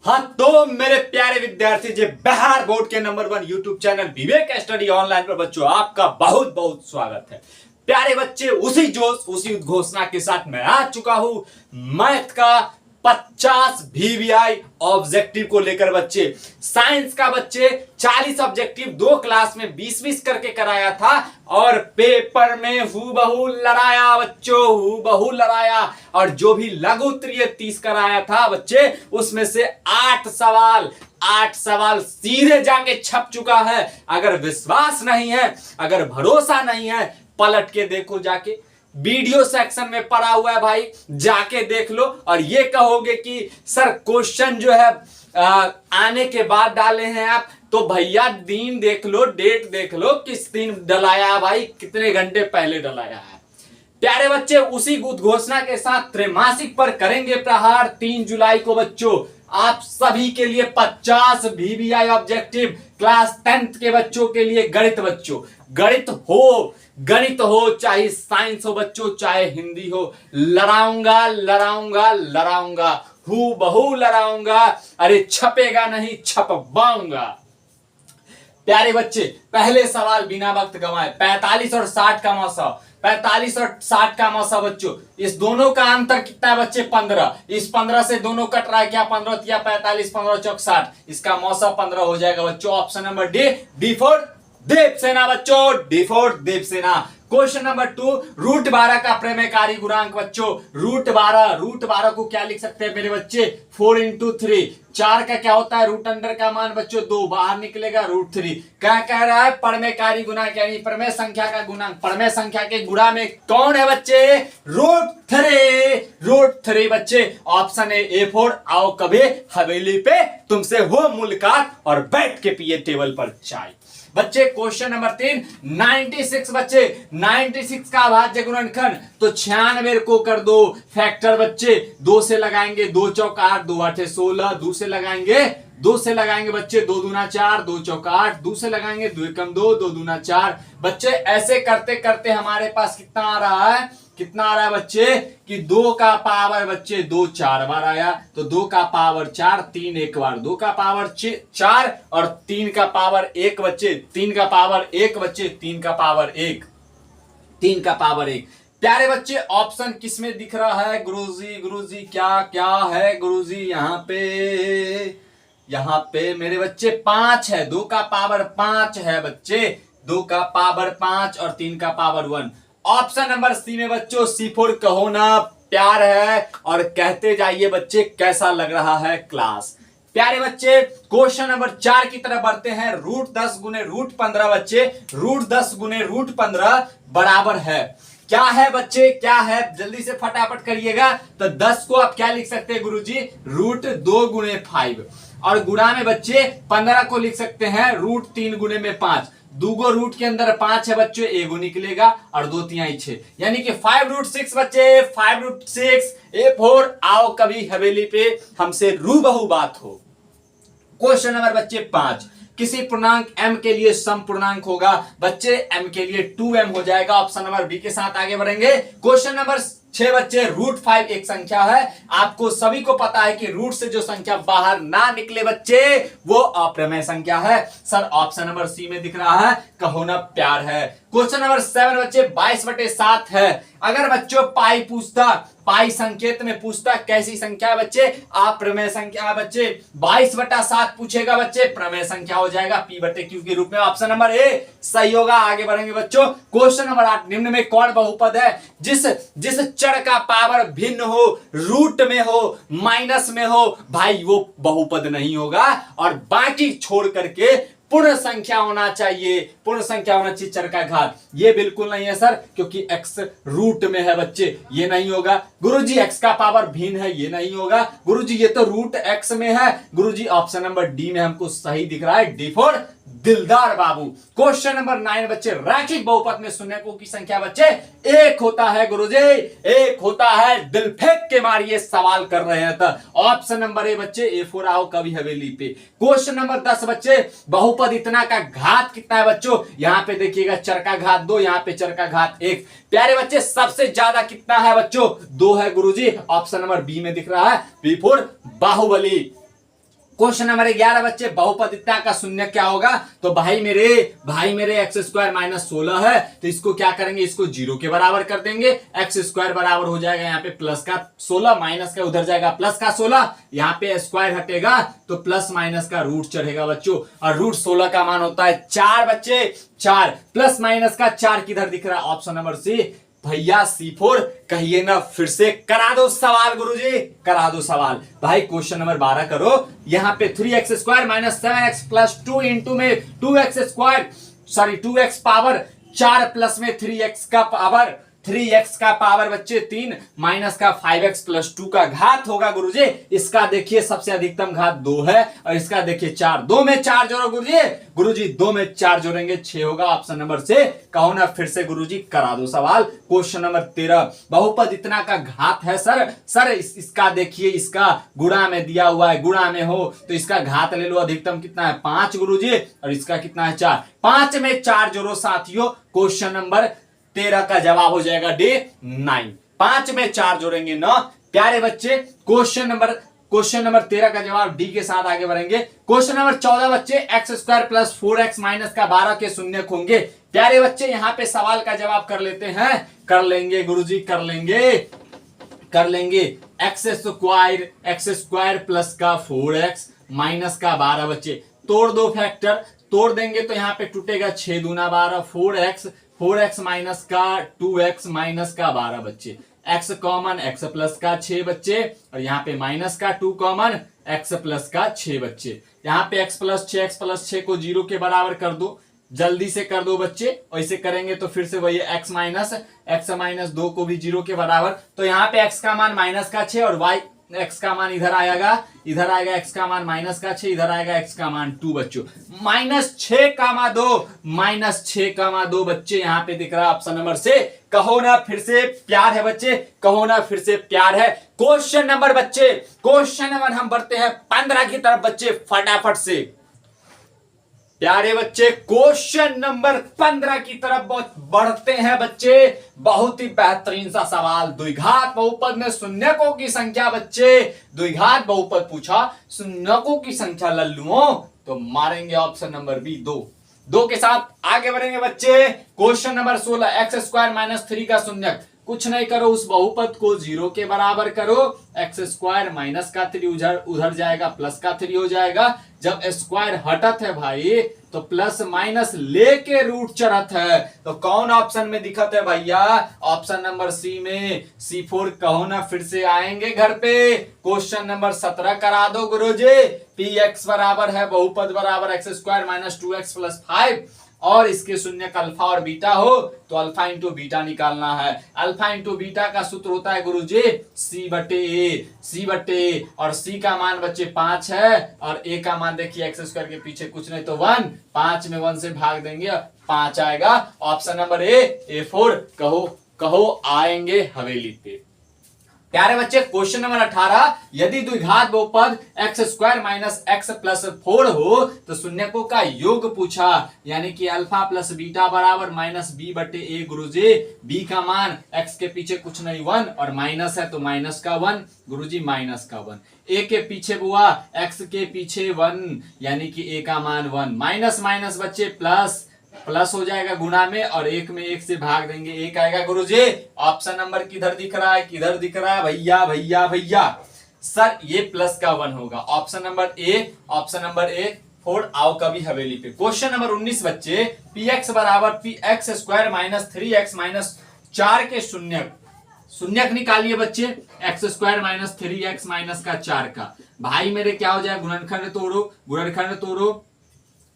हाँ तो मेरे प्यारे विद्यार्थी जी, बिहार बोर्ड के नंबर 1 यूट्यूब चैनल विवेक स्टडी ऑनलाइन पर बच्चों आपका बहुत बहुत स्वागत है। प्यारे बच्चे, उसी जोश उसी उद्घोषणा के साथ मैं आ चुका हूं मैथ का 50 VVI ऑब्जेक्टिव को लेकर। बच्चे साइंस का बच्चे 40 ऑब्जेक्टिव 2 क्लास में 20-20 करके कराया था और पेपर में हूबहू लड़ाया बच्चों, हूबहू लड़ाया। और जो भी लघु उत्तरीय 30 कराया था बच्चे, उसमें से 8 सवाल सीधे जाके छप चुका है। अगर विश्वास नहीं है, अगर भरोसा नहीं है, पलट के देखो, जाके वीडियो सेक्शन में पड़ा हुआ है भाई, जाके देख लो। और ये कहोगे कि सर क्वेश्चन जो है आने के बाद डाले हैं आप, तो भैया दिन देख लो, डेट देख लो, किस दिन डलाया है भाई, कितने घंटे पहले डलाया है। प्यारे बच्चे, उसी उद्घोषणा के साथ त्रैमासिक पर करेंगे प्रहार 3 जुलाई को बच्चों। आप सभी के लिए 50 VVI ऑब्जेक्टिव क्लास 10th के बच्चों के लिए गणित बच्चों। गणित हो चाहे साइंस हो बच्चों, चाहे हिंदी हो, लड़ाऊंगा हूबहू लड़ाऊंगा। अरे छपेगा नहीं, छपवाऊंगा। प्यारे बच्चे, पहले सवाल बिना वक्त गंवाए 45 और 60 का मौसा, 45 और 60 का मौसा बच्चों, इस दोनों का अंतर कितना है बच्चे? 15। इस 15 से दोनों कट रहा है, क्या 15 या 45, 15 चौक 60, इसका मौसा 15 हो जाएगा बच्चों। Option number D for Devsena बच्चों, D for Devasena. Question number 2, root 12 का प्रमेयकारी गुणांक बच्चों। रूट 12 को क्या लिख सकते हैं मेरे बच्चे? 4 into 3। 4 का क्या होता है? रूट अंडर का मान बच्चों 2, बाहर निकलेगा √3। क्या कह रहा है? प्रमेयकारी गुणांक यानी प्रमेय संख्या का गुणांक। प्रमेय संख्या के गुणा में कौन है बच्चे? √3 बच्चे। Option A A4। आओ कभी हवेली पे तुमसे हो मुलाकात और बैठ के पिए टेबल पर चाय। बच्चे क्वेश्चन नंबर 3, 96 बच्चे, 96 का अभाज्य गुणनखंड, तो 96 को कर दो फैक्टर बच्चे। 2 से लगाएंगे, 2 चौक 8, 2 8 16, 2 से लगाएंगे बच्चे, 2 दूना 4, 2 चौक 8, 2 से लगाएंगे, 2 एकम 2, 2 दूना 4। बच्चे ऐसे करते करते हमारे पास कितना आ रहा है बच्चे कि 2 का पावर बच्चे 2 4 बार आया, तो 2 का पावर 4, 3 एक बार, 2 का पावर 4 और 3 का पावर 1 बच्चे, 3 का पावर 1 बच्चे, 3 का पावर 1। प्यारे बच्चे, ऑप्शन किसमें दिख रहा है? गुरुजी क्या है गुरुजी? यहाँ पे मेरे बच्चे 5 है, 2 का पावर 5 है बच्चे, 2 का पावर 5 और 3 का पावर 1। ऑप्शन नंबर सी में बच्चों C4 कहो ना, प्यार है। और कहते जाइए बच्चे कैसा लग रहा है क्लास। प्यारे बच्चे, क्वेश्चन नंबर 4 की तरफ बढ़ते हैं। √10 गुने √15 बच्चे, √10 गुने √15 बराबर है, क्या है बच्चे? क्या है? जल्दी से फटाफट करिएगा। तो 10 को आप क्या लिख सकते हैं गुरुजी? √2 गुने 5। और गुणा में बच्चे 15 को लिख सकते हैं √3 गुने में 5। 2 गो रूट के अंदर 5 है बच्चों, एगो निकलेगा और 2 3 6, यानी कि 5√6 बच्चे, 5√6 A4। आओ कभी हवेली पे हमसे रूबहू बात हो। क्वेश्चन नंबर बच्चे 5, किसी पूर्णांक m के लिए सम पूर्णांक होगा बच्चे, m के लिए 2m हो जाएगा। ऑप्शन नंबर बी के साथ आगे बढ़ेंगे। क्वेश्चन नंबर 6 बच्चे, √5 एक संख्या है। आपको सभी को पता है कि रूट से जो संख्या बाहर ना निकले बच्चे, वो अप्रमेय संख्या है। सर ऑप्शन नंबर सी में दिख रहा है, कहो ना प्यार है। क्वेश्चन नंबर 7 बच्चे, 22/7 है। अगर बच्चों पाई संकेत में पूछता कैसी संख्या है बच्चे? अप्रमेय संख्या है बच्चे। 22/7 पूछेगा बच्चे, प्रमेय संख्या हो जाएगा P/Q के रूप में। ऑप्शन नंबर ए सही होगा। आगे बढ़ेंगे बच्चों। क्वेश्चन नंबर 8, निम्न में कौन बहुपद है जिस चर का पावर भिन्न हो, रूट में हो, माइनस में हो? भाई वो बहुपद नहीं होगा। और बाकी छोड़ करके पूर्ण संख्या होना चाहिए, चर का घात। ये बिल्कुल नहीं है सर, क्योंकि x रूट में है बच्चे, ये नहीं होगा। गुरुजी x का पावर भिन्न है, ये नहीं होगा। गुरुजी ये तो √x में है। गुरुजी ऑप्शन नंबर डी में हमको सही दिख रहा है, डी फॉर दिलदार बाबू। क्वेश्चन नंबर 9 बच्चे, रैखिक बहुपद में शून्यकों की संख्या बच्चे 1 होता है गुरुजी, 1 होता है। दिल फेंक के मारिए सवाल कर रहे हैं तो ऑप्शन नंबर ए बच्चे, A4। आओ कभी हवेली पे। क्वेश्चन नंबर 10 बच्चे, बहुपद इतना का घात कितना है बच्चों? यहाँ पे देखिएगा चर का घात 2, यहाँ पे चर का घात 1। प्यारे बच्चे, सबसे ज्यादा कितना है बच्चों? 2 है गुरुजी। ऑप्शन नंबर बी में दिख रहा है, B4 बाहुबली। क्वेश्चन नंबर 11 बच्चे, बहुपदिता का शून्य क्या होगा? तो भाई मेरे एक्स स्क्वायर माइनस 16 है, तो इसको क्या करेंगे, इसको जीरो के बराबर कर देंगे। एक्स स्क्वायर बराबर हो जाएगा यहाँ पे प्लस का 16, माइनस का उधर जाएगा प्लस का 16, यहाँ पे स्क्वायर हटेगा तो प्लस माइनस का रूट चढ़ेगा बच्चों, और रूट 16 का मान होता है 4 बच्चे, 4 प्लस माइनस का 4 किधर दिख रहा है? ऑप्शन नंबर सी भैया C4। कहिए ना फिर से, करा दो सवाल गुरुजी, करा दो सवाल। भाई क्वेश्चन नंबर 12 करो। यहाँ पे 3x square minus 7x plus 2 into में 2x square, sorry 2x power 4 plus में 3x का पावर बच्चे 3 माइनस का 5x प्लस 2 का घात होगा गुरुजी। इसका देखिए सबसे अधिकतम घात 2 है, और इसका देखिए 4, 2 में 4 जोड़ो गुरुजी 2 में 4 जोड़ेंगे 6 होगा। ऑप्शन नंबर से कहो ना फिर से गुरुजी, करा दो सवाल। क्वेश्चन नंबर 13, बहुपद इतना का घात है सर इसका देखिए, इसका गुणा में दिया हुआ है, गुणा में हो तो इसका घात ले लो। अधिकतम कितना है? 5 गुरुजी, और इसका कितना है? 4। 5 में 4 जोड़ो साथियों, क्वेश्चन नंबर 13 का जवाब हो जाएगा D 9। 5 में 4 जोड़ेंगे 9। प्यारे बच्चे क्वेश्चन नंबर 13 का जवाब डी के साथ आगे बढ़ेंगे। क्वेश्चन नंबर 14 बच्चे, x square plus 4x minus का 12 के शून्य होंगे। प्यारे बच्चे यहाँ पे सवाल का जवाब कर लेते हैं, कर लेंगे गुरुजी, कर लेंगे एक्स स्क्वायर प्लस का 4x माइनस का 12 बच्चे, तोड़ दो फैक्टर, तोड़ देंगे तो यहाँ पे टूटेगा 6 दूना 12, 4x माइनस का 2x माइनस का 12 बच्चे, x कॉमन x प्लस का 6 बच्चे, और यहाँ पे माइनस का 2 कॉमन x प्लस का 6 बच्चे। यहाँ पे x प्लस 6 को 0 के बराबर कर दो, जल्दी से कर दो बच्चे। ऐसे करेंगे तो फिर से वही x माइनस 2 को भी 0 के बराबर, तो यहाँ पे x का मान माइनस का 6 और y x का मान इधर आएगा x का मान माइनस का 6, इधर आएगा x का मान 2 बच्चों, -6,2 बच्चे यहाँ पे दिख रहा है ऑप्शन नंबर से। कहो ना फिर से प्यार है बच्चे, कहो ना फिर से प्यार है। क्वेश्चन नंबर हम बढ़ते हैं 15 की तरफ बच्चे, फटाफट से प्यारे बच्चे क्वेश्चन नंबर 15 की तरफ बढ़ते हैं बच्चे। बहुत ही बेहतरीन सा सवाल, द्विघात बहुपद में शून्यकों की संख्या बच्चे, द्विघात बहुपद पूछा, शून्यकों की संख्या लल्लुओं, तो मारेंगे ऑप्शन नंबर बी 2 के साथ आगे बढ़ेंगे बच्चे। Question number 16, x square minus 3 का शून्यक, कुछ नहीं करो, उस बहुपद को 0 के बराबर करो। एक्स स्क्वायर माइनस का 3 उधर जाएगा, प्लस का 3 हो जाएगा। जब स्क्वायर हटत है भाई तो प्लस माइनस लेके रूट चढ़त है, तो कौन ऑप्शन में दिखत है भैया? ऑप्शन नंबर सी में C4। कहो ना फिर से, आएंगे घर पे। क्वेश्चन नंबर 17 करा दो गुरुजी। px बराबर है बहुपद बराबर x square minus 2x plus 5, और इसके शून्य का अल्फा और बीटा हो तो अल्फा इंटू बीटा निकालना है। अल्फा इंटू बीटा का सूत्र होता है गुरुजी C बटे ए, और C का मान बच्चे 5 है, और A का मान देखिए एक्स स्क्वायर के पीछे कुछ नहीं तो 1, 5 में 1 से भाग देंगे 5 आएगा। Option number A4। कहो आएंगे हवेली पे। प्यारे बच्चे क्वेश्चन नंबर 18, यदि द्विघात बहुपद x square minus x plus 4 हो तो शून्यकों का योग पूछा, यानी कि अल्फा प्लस बीटा बराबर माइनस बी बटे ए। गुरुजी बी का मान एक्स के पीछे कुछ नहीं 1, और माइनस है तो माइनस का 1 गुरुजी, माइनस का 1। ए के पीछे बुआ एक्स के पीछे 1, यानी कि ए का मान 1, माइनस माइनस बच्चे प्लस हो जाएगा गुणा में, और 1 में 1 से भाग देंगे 1 आएगा गुरुजी। ऑप्शन नंबर किधर दिख रहा है, किधर दिख रहा है भैया सर? ये प्लस का 1 होगा। Option number A 4। आओ कभी हवेली पे। क्वेश्चन नंबर 19 बच्चे, px बराबर px square minus 3x minus 4 के शून्यक निकालिए बच्चे। X square minus 3x minus का 4 का, भाई मेरे क्या हो जाएगा? गुणनखंड तोड़ो,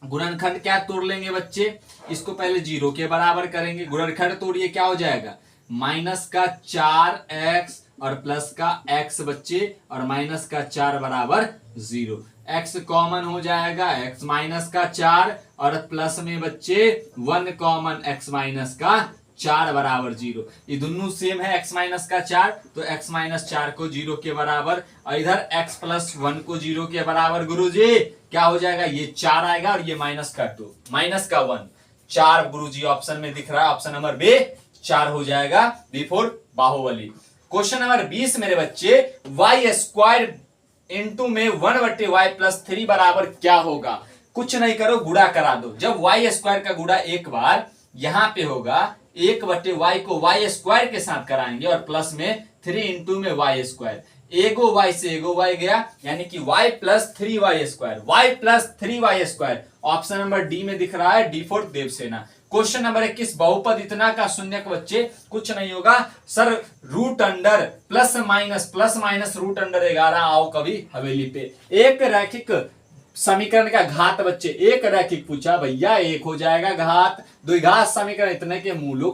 गुणनखंड क्या तोड़ लेंगे बच्चे? इसको पहले 0 के बराबर करेंगे। गुणनखंड तोड़िए, क्या हो जाएगा? माइनस का 4x और प्लस का x बच्चे, और माइनस का 4 बराबर 0। x कॉमन हो जाएगा, x माइनस का 4 और प्लस में बच्चे 1 कॉमन, x माइनस का 4 बराबर 0। ये दोनों सेम है, x माइनस का 4, तो x माइनस 4 को 0 के बराबर, और इधर x प्लस 1 को 0 के बराबर। गुरुजी क्या हो जाएगा? ये 4 आएगा, और ये माइनस का 2, माइनस का 1, 4 गुरुजी ऑप्शन में दिख रहा है। ऑप्शन नंबर बी 4 हो जाएगा, B4 बाहुबली। क्वेश्चन नंबर 20 मेरे बच्चे, y स्क्वायर इंटू में 1/y प्लस 3 बराबर क्या होगा? कुछ नहीं करो, गुणा करा दो। जब वाई स्क्वायर का गुणा एक बार यहां पे होगा, 1/y को वाई स्क्वायर के साथ कराएंगे और प्लस में 3 इंटू में वाई स्क्वायर, एगो वाई से एगो वाई गया, यानी कि y plus 3y square, y plus 3y square. Option number D में दिख रहा है, D for Devasena. Question number 21, बहुपद इतना का शून्यक बच्चे कुछ नहीं होगा sir, root under plus minus root under 11 आओ कभी हवेली पे। एक रैखिक समीकरण का घात बच्चे, एक रैखिक पूछा भैया, एक हो जाएगा घात। द्विघात समीकरण इतने के मूलों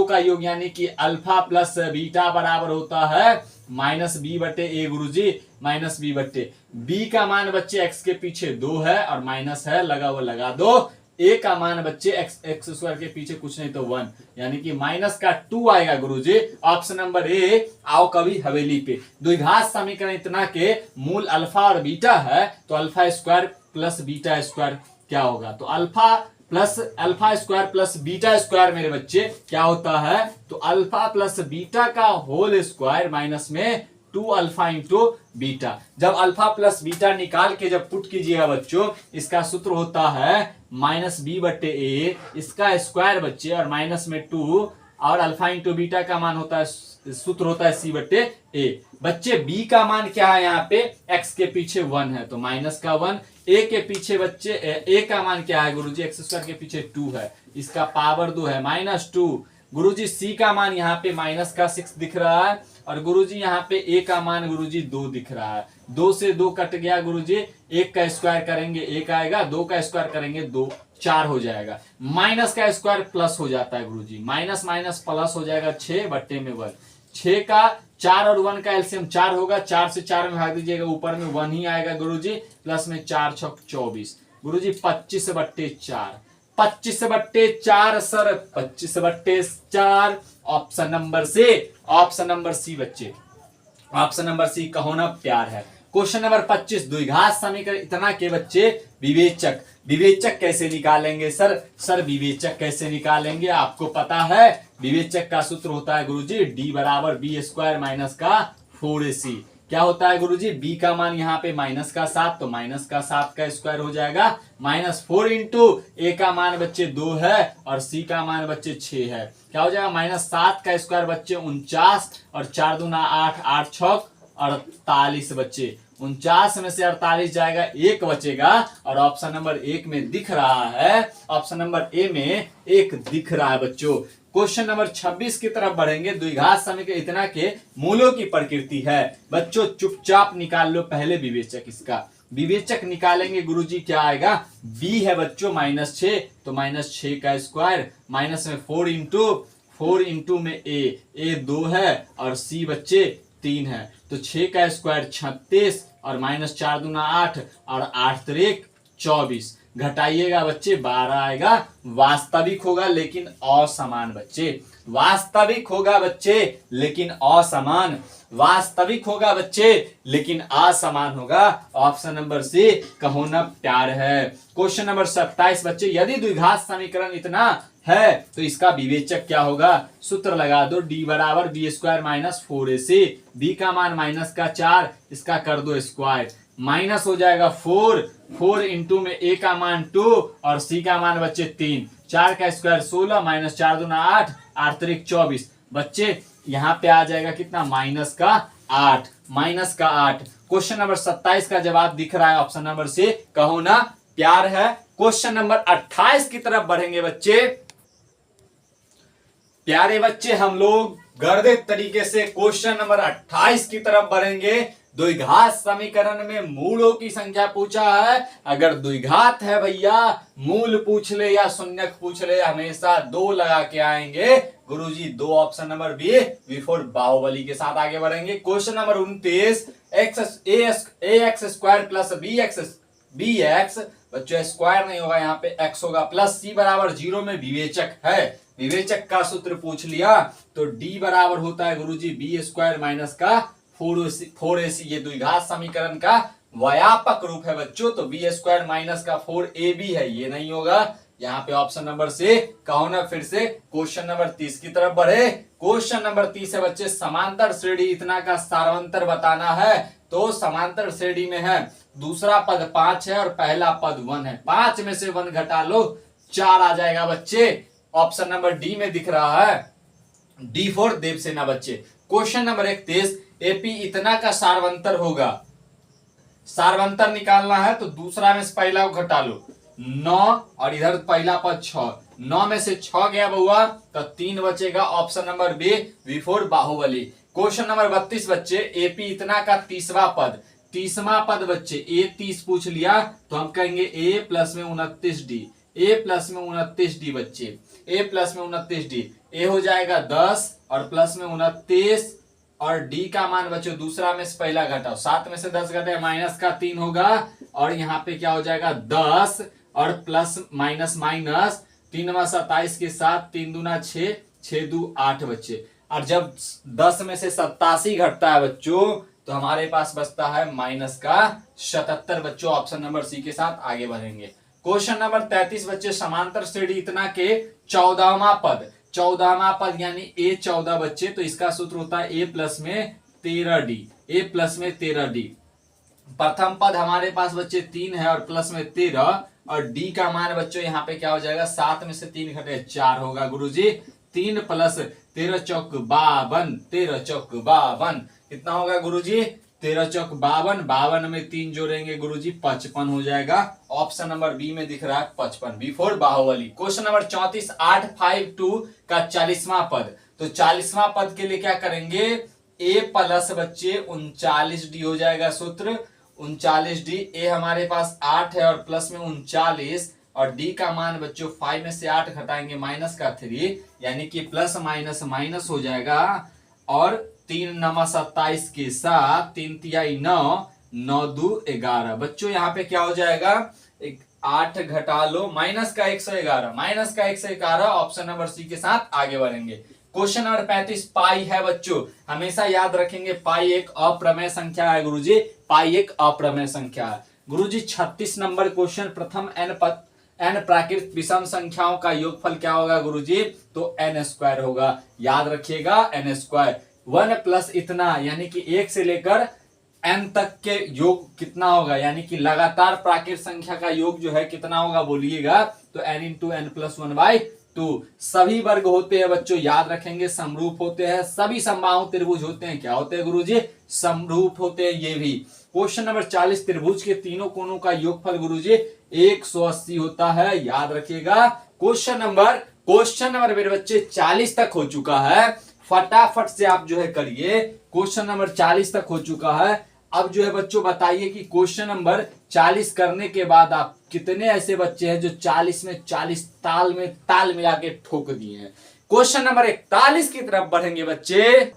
का योग यानी कि अल्फा प्लस बीटा बराबर होता है माइनस बी बटे ए गुरुजी, माइनस बी बटे बी का मान बच्चे एक्स के पीछे 2 है और माइनस है, लगा वो लगा दो। ए का मान बच्चे एक्स स्क्वायर के पीछे कुछ नहीं तो 1, यानी कि माइनस का 2 आएगा गुरुजी। ऑप्शन नंबर ए आओ कभी हवेली पे। द्विघात समीकरण इतना के मूल अल्फा और बीटा है, तो alpha square plus beta square क्या होगा? तो alpha square plus beta square मेरे बच्चे क्या होता है? तो अल्फा प्लस बीटा का होल स्क्वायर माइनस में 2 अल्फा इंटू बीटा। जब अल्फा प्लस बीटा निकाल के जब पुट कीजिएगा बच्चों, इसका सूत्र होता है माइनस बी बटे ए, इसका स्क्वायर बच्चे और माइनस में 2, और अल्फा इंटू बीटा का मान होता है, सूत्र होता है सी बटे ए। बच्चे बी का मान क्या है? यहाँ पे एक्स के पीछे 1 है तो माइनस का 1, ए के पीछे बच्चे ए का मान क्या है गुरुजी? एक्स स्क्वायर के पीछे 2 है, इसका पावर 2 है माइनस 2। गुरुजी सी का मान यहाँ पे माइनस का 6 दिख रहा है, और गुरुजी यहाँ पे ए का मान गुरुजी 2 दिख रहा है। 2 से 2 कट गया गुरुजी, 1 का स्क्वायर करेंगे 1 आएगा, 2 का स्क्वायर करेंगे 2, 4 हो जाएगा। माइनस का स्क्वायर प्लस हो जाता है गुरुजी, माइनस माइनस प्लस हो जाएगा 6 बट्टे में 1। 6 का 4 और 1 का एलसीएम 4 होगा, 4 से 4 में भाग दीजिएगा, ऊपर में 1 ही आएगा गुरुजी, प्लस में 4 छक 24 गुरुजी, 25 बट्टे 4, 25 बट्टे 4 सर, 25 बट्टे 4। ऑप्शन नंबर सी बच्चे, ऑप्शन नंबर सी कहो ना प्यार है। क्वेश्चन नंबर 25, द्विघात समीकरण इतना के बच्चे विवेचक कैसे निकालेंगे सर विवेचक कैसे निकालेंगे? आपको पता है विवेचक का सूत्र होता है गुरुजी, डी बराबर बी स्क्वायर माइनस का 4ac। क्या होता है गुरुजी? बी का मान यहाँ पे माइनस का 7, तो माइनस का 7 का स्क्वायर हो जाएगा, माइनस 4 इंटू ए का मान बच्चे 2 है और सी का मान बच्चे 6 है। क्या हो जाएगा? माइनस 7 का स्क्वायर बच्चे 49, और 4 दूना 8, 8 छक 48 बच्चे, 49 में से 48 जाएगा, 1 बचेगा, और ऑप्शन नंबर 1 में दिख रहा है, ऑप्शन नंबर ए में 1 दिख रहा है बच्चों। क्वेश्चन नंबर 26 की तरफ बढ़ेंगे। द्विघात समीकरण इतना के मूलों की प्रकृति है बच्चों, चुपचाप निकाल लो पहले विवेचक। इसका विवेचक निकालेंगे गुरुजी, क्या आएगा? बी है बच्चों -6, तो -6 का स्क्वायर, माइनस में 4 इंटू में ए 2 है और सी बच्चे 3 है, तो 6 का स्क्वायर 36 और माइनस 4 दूना 8 और 8 3 24, घटाइएगा बच्चे 12 आएगा। वास्तविक होगा लेकिन असमान बच्चे, वास्तविक होगा बच्चे लेकिन असमान, वास्तविक होगा बच्चे लेकिन असमान होगा। ऑप्शन नंबर सी कहो ना प्यार है। क्वेश्चन नंबर 27 बच्चे, यदि द्विघात समीकरण इतना है तो इसका विवेचक क्या होगा? सूत्र लगा दो, डी बराबर B square minus 4ac। B का मान माइनस का 4, इसका कर दो स्क्वायर, माइनस हो जाएगा 4 इंटू में ए का मान 2 और सी का मान बच्चे 3, 4 का स्क्वायर 16 माइनस 4 दूना 8, 8 3 24 बच्चे, यहाँ पे आ जाएगा कितना? माइनस का 8, माइनस का 8। क्वेश्चन नंबर 27 का जवाब दिख रहा है ऑप्शन नंबर सी, कहो ना प्यार है। क्वेश्चन नंबर 28 की तरफ बढ़ेंगे बच्चे। प्यारे बच्चे, हम लोग गर्दित तरीके से क्वेश्चन नंबर 28 की तरफ बढ़ेंगे। द्विघात समीकरण में मूलों की संख्या पूछा है। अगर द्विघात है भैया, मूल पूछ ले या शून्यक पूछ ले, हमेशा 2 लगा के आएंगे Guruji. 2 option number B for Bahubali के साथ आगे बढ़ेंगे। Question number 29, ax square plus B X बच्चों, स्क्वायर नहीं होगा, यहाँ पे x होगा, प्लस c बराबर 0 में विवेचक है। विवेचक का सूत्र पूछ लिया तो d बराबर होता है गुरुजी बी स्क्वायर माइनस का 4ac। ये द्विघात समीकरण का व्यापक रूप है बच्चों, तो बी स्क्वायर माइनस का 4ab है, ये नहीं होगा, यहाँ पे ऑप्शन नंबर सी कहो ना। फिर से क्वेश्चन नंबर 30 की तरफ बढ़े। क्वेश्चन नंबर 30 है बच्चे, समांतर श्रेणी इतना का सारवंतर बताना है। तो समांतर श्रेणी में है दूसरा पद 5 है और पहला पद 1 है। 5 में से 1 घटा लो, 4 आ जाएगा बच्चे। ऑप्शन नंबर डी में दिख रहा है, डी फॉर देवसेना बच्चे। क्वेश्चन नंबर 31, एपी इतना का सारवंतर होगा। सारवंतर निकालना है तो दूसरा में से पहला को घटा लो, 9 और इधर पहला पद 6। 9 में से 6 गया बउआ तो 3 बचेगा। Option number B, B for Bahubali. Question number 32 बच्चे, एपी इतना का 30वां पद। 30वां पद बच्चे, ए 30 पूछ लिया तो हम कहेंगे ए प्लस में 29 डी। ए प्लस में 29 डी बच्चे, ए प्लस में 29 डी। ए हो जाएगा 10 और प्लस में 29 और डी का मान बच्चों दूसरा में से पहला घटाओ। 7 में से 10 घटे माइनस का 3 होगा और यहाँ पे क्या हो जाएगा 10 और प्लस माइनस माइनस 3 में 27 के साथ 3 दूना 6, 6 दू 8 बच्चे। और जब 10 में से 87 घटता है बच्चों तो हमारे पास बचता है माइनस का 77 बच्चों। ऑप्शन नंबर सी के साथ आगे बढ़ेंगे। क्वेश्चन नंबर 33 बच्चे, समांतर श्रेणी इतना के 14वां पद। 14वां पद यानी ए 14 बच्चे, तो इसका सूत्र होता है ए प्लस में 13 डी। ए प्लस में 13 डी। प्रथम पद हमारे पास बच्चे 3 है और प्लस में 13 और डी का मान बच्चों यहाँ पे क्या हो जाएगा, 7 में से 3 घटे 4 होगा गुरुजी। 3 प्लस 13 चौक 52, 13 चौक 52 कितना होगा गुरुजी, 13 चौक 52। 52 में 3 जोड़ेंगे गुरुजी 55 हो जाएगा। ऑप्शन नंबर बी में दिख रहा है 55, B for Bahubali. Question number 34, 852 का 40वां पद। तो 40वां पद के लिए क्या करेंगे, ए प्लस बच्चे 39 डी हो जाएगा सूत्र। 39 डी। ए हमारे पास 8 है और प्लस में 39 और डी का मान बच्चों 5 में से 8 घटाएंगे माइनस का 3 यानी कि प्लस माइनस माइनस हो जाएगा। और 3 नमा 27 के साथ 3 तिहाई 9, 9 दू 11 बच्चों। यहाँ पे क्या हो जाएगा, 8 घटा लो माइनस का 111, माइनस का 111। ऑप्शन नंबर सी के साथ आगे बढ़ेंगे। क्वेश्चन नंबर 35, पाई है बच्चों। हमेशा याद रखेंगे पाई एक अप्रमेय संख्या है गुरुजी, पाई एक अप्रमेय संख्या है गुरुजी। 36 नंबर क्वेश्चन, प्रथम n प्राकृत विषम संख्याओं का योगफल क्या होगा गुरुजी, तो n स्क्वायर होगा। याद रखिएगा n स्क्वायर। 1 प्लस इतना यानी कि 1 से लेकर n तक के योग कितना होगा, यानी कि लगातार प्राकृत संख्या का योग जो है कितना होगा बोलिएगा, तो n इंटू एन प्लस 1/2। सभी वर्ग होते हैं बच्चों, याद रखेंगे समरूप होते हैं। सभी समबाहु त्रिभुज होते हैं, क्या होते हैं गुरुजी, समरूप होते हैं ये भी। क्वेश्चन नंबर 40, त्रिभुज के तीनों कोणों का योगफल गुरुजी 180 होता है, याद रखिएगा। क्वेश्चन नंबर मेरे बच्चे 40 तक हो चुका है। फटाफट से आप जो है करिए, क्वेश्चन नंबर 40 तक हो चुका है। अब जो है बच्चों बताइए कि क्वेश्चन नंबर 40 करने के बाद आप कितने ऐसे बच्चे हैं जो 40 में 40 ताल में आके ठोक दिए हैं। क्वेश्चन नंबर 41 की तरफ बढ़ेंगे बच्चे।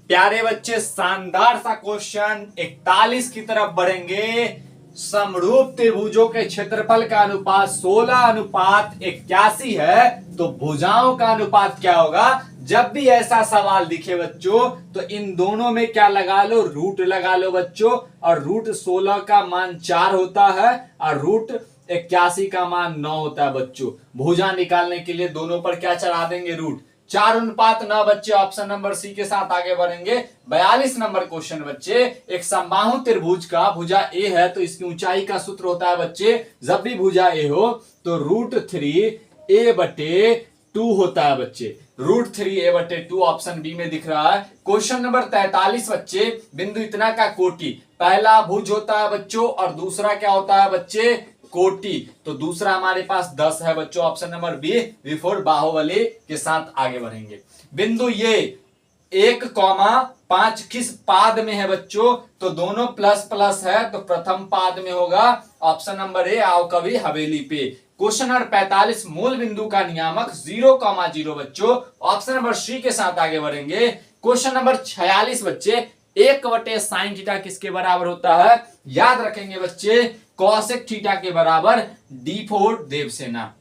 प्यारे बच्चे शानदार सा क्वेश्चन 41 की तरफ बढ़ेंगे। समरूप त्रिभुजों के क्षेत्रफल का अनुपात 16:81 है, तो भुजाओं का अनुपात क्या होगा। जब भी ऐसा सवाल दिखे बच्चों तो इन दोनों में क्या लगा लो, रूट लगा लो बच्चों। और रूट 16 का मान 4 होता है और रूट 81 का मान 9 होता है बच्चों। भुजा निकालने के लिए दोनों पर क्या चढ़ा देंगे, रूट। 4:9 बच्चे। ऑप्शन नंबर सी के साथ आगे बढ़ेंगे। 42 नंबर क्वेश्चन बच्चे, एक समबाहु त्रिभुज का भुजा ए है तो इसकी ऊंचाई का सूत्र होता है बच्चे, जब भी भुजा ए हो तो √3a/2 होता है बच्चे, √3a/2। ऑप्शन बी में दिख रहा है। क्वेश्चन नंबर 43 बच्चे, बिंदु इतना का कोटि। पहला भुज होता है बच्चों और दूसरा क्या होता है बच्चे, कोटि। तो दूसरा हमारे पास 10 है बच्चों। Option number B, B for Bahubali के साथ आगे बढ़ेंगे। बिंदु ये 1,5 किस पाद में है बच्चों, तो दोनों प्लस प्लस है तो प्रथम पाद में होगा। ऑप्शन नंबर ए, आओ कभी हवेली पे। क्वेश्चन नंबर 45, मूल बिंदु का नियामक 0,0 बच्चों। ऑप्शन नंबर सी के साथ आगे बढ़ेंगे। क्वेश्चन नंबर 46 बच्चे, 1/sin थीटा किसके बराबर होता है, याद रखेंगे बच्चे cosec थीटा के बराबर, D for Devasena.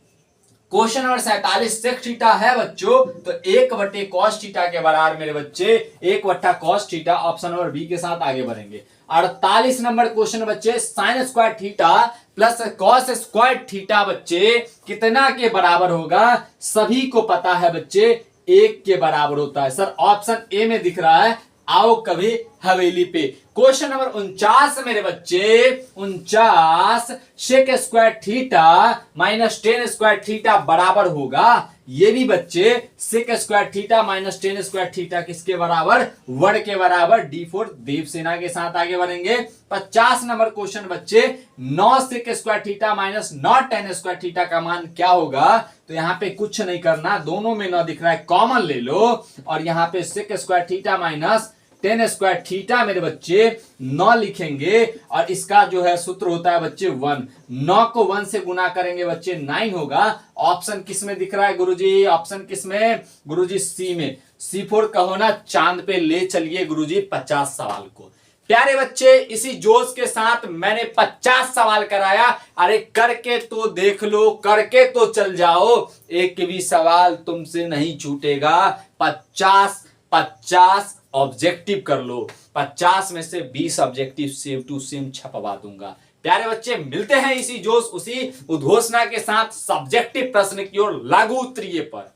Question number 47, sec theta है बच्चों तो 1/cos थीटा के बराबर मेरे बच्चे, 1/cos theta. Option number B के साथ आगे बढ़ेंगे। 48 नंबर क्वेश्चन बच्चे, sine square theta plus cos square theta बच्चे कितना के बराबर होगा? सभी को पता है बच्चे 1 के बराबर होता है। सर ऑप्शन ए में दिख रहा है, आओ कभी हवेली पे। क्वेश्चन नंबर 49 मेरे बच्चे, 49 sec square theta minus tan square theta बराबर होगा, ये भी बच्चे sec square theta minus tan square theta किसके बराबर? 1 के बराबर। D4 देवसेना के साथ आगे बढ़ेंगे। 50 नंबर क्वेश्चन बच्चे, 9 sec square theta minus 9 tan square theta का मान क्या होगा? तो यहाँ पे कुछ नहीं करना, दोनों में 9 दिख रहा है, कॉमन ले लो और यहाँ पे sec square theta minus tan square theta मेरे बच्चे 9 लिखेंगे और इसका जो है सूत्र होता है बच्चे 1। 9 को 1 से गुना करेंगे बच्चे 9 होगा। ऑप्शन किस में दिख रहा है गुरुजी? ऑप्शन किस में गुरुजी? सी में। C4 कहो ना, चांद पे ले चलिए गुरुजी 50 सवाल को। प्यारे बच्चे, इसी जोश के साथ मैंने 50 सवाल कराया। अरे करके तो देख लो, करके तो चल जाओ, एक भी सवाल तुमसे नहीं छूटेगा। 50 ऑब्जेक्टिव कर लो, 50 में से 20 ऑब्जेक्टिव सेम टू सेम छपवा दूंगा। प्यारे बच्चे, मिलते हैं इसी जोश उसी उद्घोषणा के साथ सब्जेक्टिव प्रश्न की ओर लागू उतरिए पर।